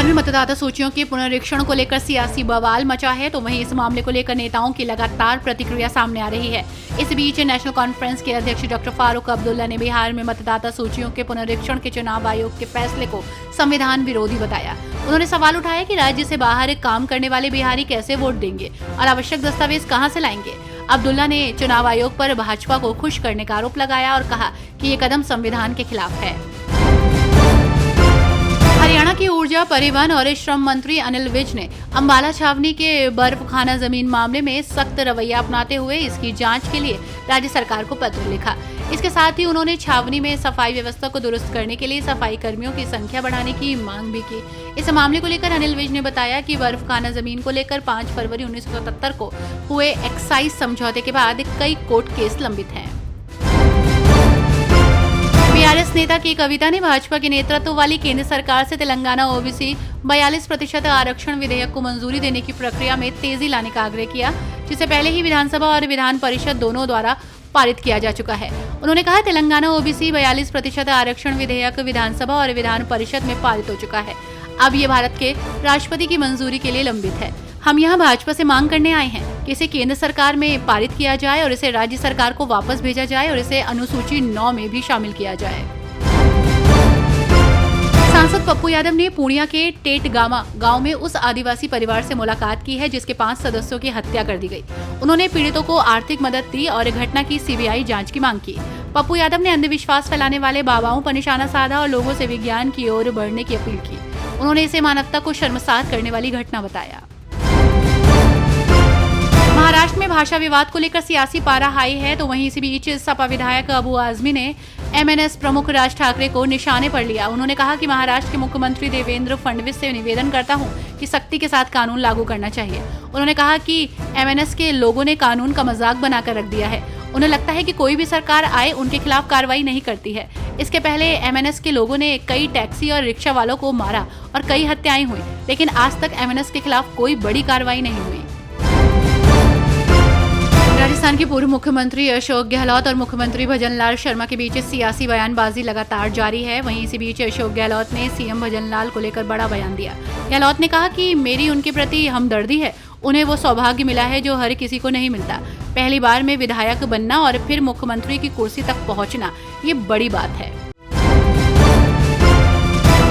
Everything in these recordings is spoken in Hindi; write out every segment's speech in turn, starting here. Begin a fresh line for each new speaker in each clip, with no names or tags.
बिहार में मतदाता सूचियों के पुनरीक्षण को लेकर सियासी बवाल मचा है, तो वहीं इस मामले को लेकर नेताओं की लगातार प्रतिक्रिया सामने आ रही है। इस बीच नेशनल कॉन्फ्रेंस के अध्यक्ष डॉक्टर फारूक अब्दुल्ला ने बिहार में मतदाता सूचियों के पुनरीक्षण के चुनाव आयोग के फैसले को संविधान विरोधी बताया। उन्होंने सवाल उठाया कि राज्य से बाहर काम करने वाले बिहारी कैसे वोट देंगे और आवश्यक दस्तावेज कहां से लाएंगे। अब्दुल्ला ने चुनाव आयोग पर भाजपा को खुश करने का आरोप लगाया और कहा कि ये कदम संविधान के खिलाफ है। हरियाणा की ऊर्जा, परिवहन और श्रम मंत्री अनिल विज ने अंबाला छावनी के बर्फ खाना जमीन मामले में सख्त रवैया अपनाते हुए इसकी जांच के लिए राज्य सरकार को पत्र लिखा। इसके साथ ही उन्होंने छावनी में सफाई व्यवस्था को दुरुस्त करने के लिए सफाई कर्मियों की संख्या बढ़ाने की मांग भी की। इस मामले को लेकर अनिल विज ने बताया कि बर्फ खाना जमीन को लेकर 5 फरवरी 1977 को हुए एक्साइज समझौते के बाद कई कोर्ट केस लंबित हैं। बीआरएस नेता के कविता ने भाजपा के नेतृत्व वाली केंद्र सरकार से तेलंगाना ओबीसी 42% आरक्षण विधेयक को मंजूरी देने की प्रक्रिया में तेजी लाने का आग्रह किया, जिसे पहले ही विधानसभा और विधान परिषद दोनों द्वारा पारित किया जा चुका है। उन्होंने कहा तेलंगाना ओबीसी 42% आरक्षण विधेयक विधानसभा और विधान परिषद में पारित हो चुका है। अब ये भारत के राष्ट्रपति की मंजूरी के लिए लंबित है। हम यहाँ भाजपा से मांग करने आए हैं कि इसे केंद्र सरकार में पारित किया जाए और इसे राज्य सरकार को वापस भेजा जाए और इसे अनुसूची 9 में भी शामिल किया जाए। सांसद पप्पू यादव ने पूर्णिया के टेटगामा गांव में उस आदिवासी परिवार से मुलाकात की है जिसके 5 सदस्यों की हत्या कर दी गई। उन्होंने पीड़ितों को आर्थिक मदद दी और घटना की सीबीआई जांच की मांग की। पप्पू यादव ने अंधविश्वास फैलाने वाले बाबाओं पर निशाना साधा और लोगों से विज्ञान की ओर बढ़ने की अपील की। उन्होंने इसे मानवता को शर्मसार करने वाली घटना बताया। महाराष्ट्र में भाषा विवाद को लेकर सियासी पारा हाई है, तो वहीं इसी बीच सपा विधायक अबू आजमी ने एमएनएस प्रमुख राज ठाकरे को निशाने पर लिया। उन्होंने कहा कि महाराष्ट्र के मुख्यमंत्री देवेंद्र फडणवीस से निवेदन करता हूं कि सख्ती के साथ कानून लागू करना चाहिए। उन्होंने कहा कि एमएनएस के लोगों ने कानून का मजाक बनाकर रख दिया है। उन्हें लगता है कि कोई भी सरकार आए उनके खिलाफ कार्रवाई नहीं करती है। इसके पहले एमएनएस के लोगों ने कई टैक्सी और रिक्शा वालों को मारा और कई हत्याएं हुई, लेकिन आज तक एमएनएस के खिलाफ कोई बड़ी कार्रवाई नहीं हुई। राजस्थान के पूर्व मुख्यमंत्री अशोक गहलोत और मुख्यमंत्री भजनलाल शर्मा के बीच सियासी बयानबाजी लगातार जारी है। वहीं इसी बीच अशोक गहलोत ने सीएम भजनलाल को लेकर बड़ा बयान दिया। गहलोत ने कहा कि मेरी उनके प्रति हमदर्दी है। उन्हें वो सौभाग्य मिला है जो हर किसी को नहीं मिलता। पहली बार में विधायक बनना और फिर मुख्यमंत्री की कुर्सी तक पहुंचना, ये बड़ी बात है।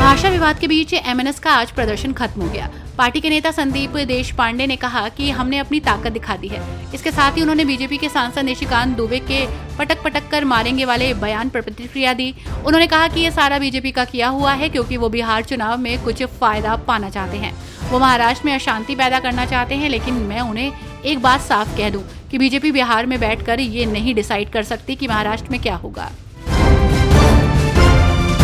भाषा विवाद के बीच एमएनएस का आज प्रदर्शन खत्म हो गया। पार्टी के नेता संदीप देशपांडे ने कहा कि हमने अपनी ताकत दिखा दी है। इसके साथ ही उन्होंने बीजेपी के सांसद निशिकांत दुबे के पटक पटक कर मारेंगे वाले बयान पर प्रतिक्रिया दी। उन्होंने कहा कि ये सारा बीजेपी का किया हुआ है, क्योंकि वो बिहार चुनाव में कुछ फायदा पाना चाहते हैं। वो महाराष्ट्र में अशांति पैदा करना चाहते हैं, लेकिन मैं उन्हें एक बात साफ कह दूं कि बीजेपी बिहार में बैठकर ये नहीं डिसाइड कर सकती कि महाराष्ट्र में क्या होगा।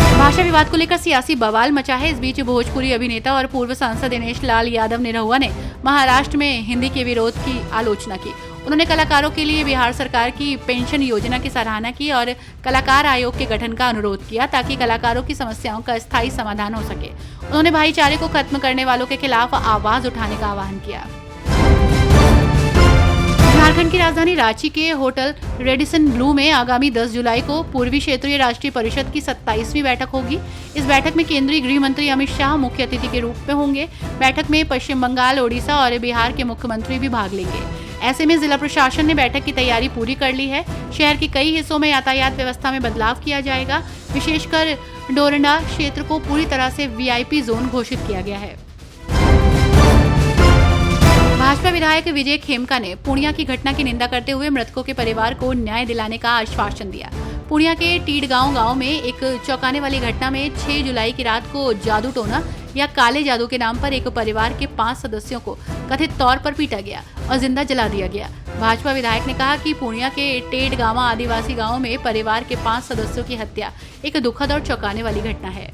भाषा विवाद को लेकर सियासी बवाल मचा है। इस बीच भोजपुरी अभिनेता और पूर्व सांसद दिनेश लाल यादव निरहुआ ने महाराष्ट्र में हिंदी के विरोध की आलोचना की। उन्होंने कलाकारों के लिए बिहार सरकार की पेंशन योजना की सराहना की और कलाकार आयोग के गठन का अनुरोध किया ताकि कलाकारों की समस्याओं का स्थायी समाधान हो सके। उन्होंने भाईचारे को खत्म करने वालों के खिलाफ आवाज उठाने का आह्वान किया। झारखंड की राजधानी रांची के होटल रेडिसन ब्लू में आगामी 10 जुलाई को पूर्वी क्षेत्रीय राष्ट्रीय परिषद की 27वीं बैठक होगी। इस बैठक में केंद्रीय गृह मंत्री अमित शाह मुख्य अतिथि के रूप में होंगे। बैठक में पश्चिम बंगाल, ओडिशा और बिहार के मुख्यमंत्री भी भाग लेंगे। ऐसे में जिला प्रशासन ने बैठक की तैयारी पूरी कर ली है। शहर के कई हिस्सों में यातायात व्यवस्था में बदलाव किया जाएगा। विशेषकर डोरंडा क्षेत्र को पूरी तरह से वीआईपी जोन घोषित किया गया है। भाजपा विधायक विजय खेमका ने पूर्णिया की घटना की निंदा करते हुए मृतकों के परिवार को न्याय दिलाने का आश्वासन दिया। पूर्णिया के टीडगांव गांव में एक चौंकाने वाली घटना में 6 जुलाई की रात को जादू टोना या काले जादू के नाम पर एक परिवार के 5 सदस्यों को कथित तौर पर पीटा गया और जिंदा जला दिया गया। भाजपा विधायक ने कहा कि पूर्णिया के टेटगामा आदिवासी गांव में परिवार के 5 सदस्यों की हत्या एक दुखद और चौंकाने वाली घटना है।